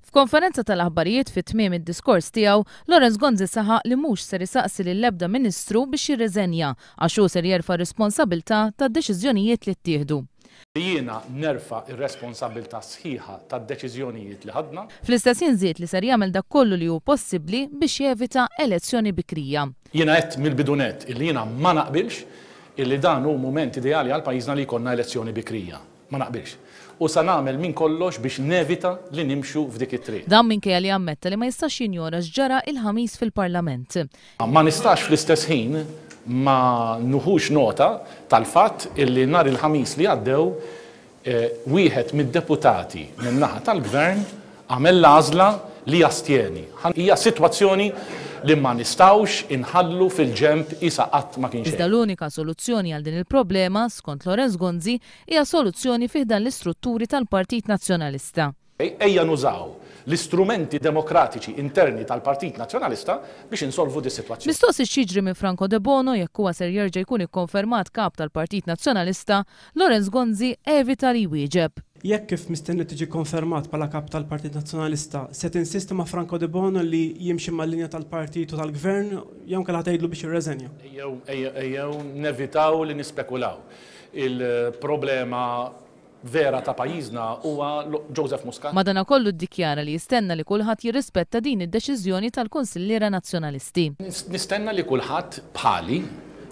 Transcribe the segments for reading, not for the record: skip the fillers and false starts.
F'konferenza tal-aħbarijiet fit-tmiem id-diskors tiegħu, Lawrence Gonzi saħaq li mhux ser isaqsi lill-ebda Ministru biex jirriżenja għax hu ser jerfa' responsabilità tad-deċiżjonijiet li ttieħdu. Jiena nerfa' ir-responsabilità sħiħa tad-deċiżjonijiet li ħadna. Fl-istess inżied li ser jagħmel dak kollu li hu possibbli biex jevita elezzjoni bikrija. Jiena qed mill-bidunet illi jiena ma naqbilx illi dan hu mument ideali għal pajjiżna li jkollna elezzjoni bikrija. Ma naqbilx. U sa nagħmel minn kollox biex nevita li nimxu f'dik it-triq. Dan minkejja li ammetta li ma jistax jinjora x'ġara il-ħamis fil-Parlament. Ma nistax fl-istess ħin ma nuħux nota tal-fatt illi nhar il-ħamis li għaddew wieħed mid-deputati min-naħa tal-Gvern għamel l-għażla li jastjeni. Hija sitwazzjoni li ma nistawx inħallu fil-ġemp isa qatt ma kienx. Iżda l-unika soluzzjoni għal din il-problema, skont Lawrence Gonzi, hija soluzzjoni fih dan l-istrutturi tal-Partit Nazzjonalista. Ejja nużaw l-istrumenti demokratiċi interni tal-Partit Nazzjonalista biex insolvu di situazzjoni. Mistoqsi x'jiġri minn Franco De Bono jekk huwa ser jerġa' jkun ikkonfermat kap tal-Partit Nazzjonalista, Lawrence Gonzi evita li jwieġeb. Jekk kif mistenni tiġi konfermat bħala kap tal-Partit Nazzjonalista, se tinsisti ma' Franco De Bono li jimxi mal-linja tal-Partit u tal-Gvern jew kellha tgħidlu biex jirreżenja? Ejjew nevitaw li nispekulaw. Il-problema vera ta' pajjiżna huwa Joseph Muscat. Madankollu ddikjara li jistenna li kulħadd jirrispetta din id-deċiżjoni tal-Kunsilliera Nazzjonalisti. Nistenna li kulħadd bħali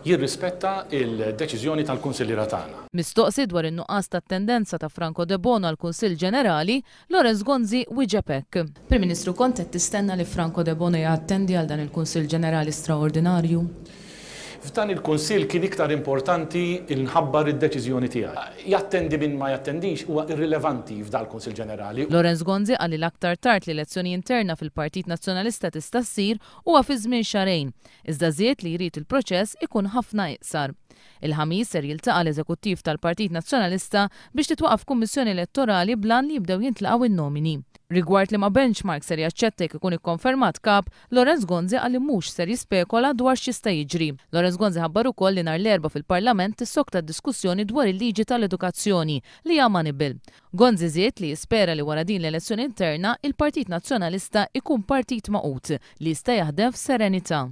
jirrispetta il-deċiżjoni tal-Kunsilliera tagħna. Mistoqsi dwar in-nuqqas tat-tendenza ta' Franco De Bono għal Kunsill Ġenerali, Lawrence Gonzi wieġeb hekk. Prim Ministru, kont qed tistenna li Franco De Bono jattendi għal dan il-Kunsill Ġenerali straordinarju? F'dan il-Kunsill kien iktar importanti il-nħabbar id-deċiżjoni tiegħi. Jattendi min ma jattendix huwa irrilevanti f'dan il-Kunsill Ġenerali. Lawrence Gonzi qal li l-aktar tard li elezzjoni interna fil-Partit Nazzjonalista tista' ssir huwa fi żmien xahrejn, iżda żied li jrid il-proċess ikun ħafna iqsar. Il-ħamis ser jiltaqa' l-Eżekuttiv tal-Partit Nazzjonalista biex titwaqaf kummissjoni elettorali blan li jibdew jintlaqgħu in-nomini. Rigward li ma' benchmark ser jaċċetta jekk ikun ikkonfermat kap, Lawrence Gonzi qal li mhux ser jispekola dwar x'jista' jiġri. Lawrence Gonzi ħabbar ukoll li nhar l-Erbgħa fil-Parlament tissokta d-diskussjoni dwar il-liġi tal-edukazzjoni li hija manibil. Gonzi żied li jispera li wara din l-elezzjoni interna il-Partit Nazzjonalista ikun partit maqut li jista' jaħdem f'serenità.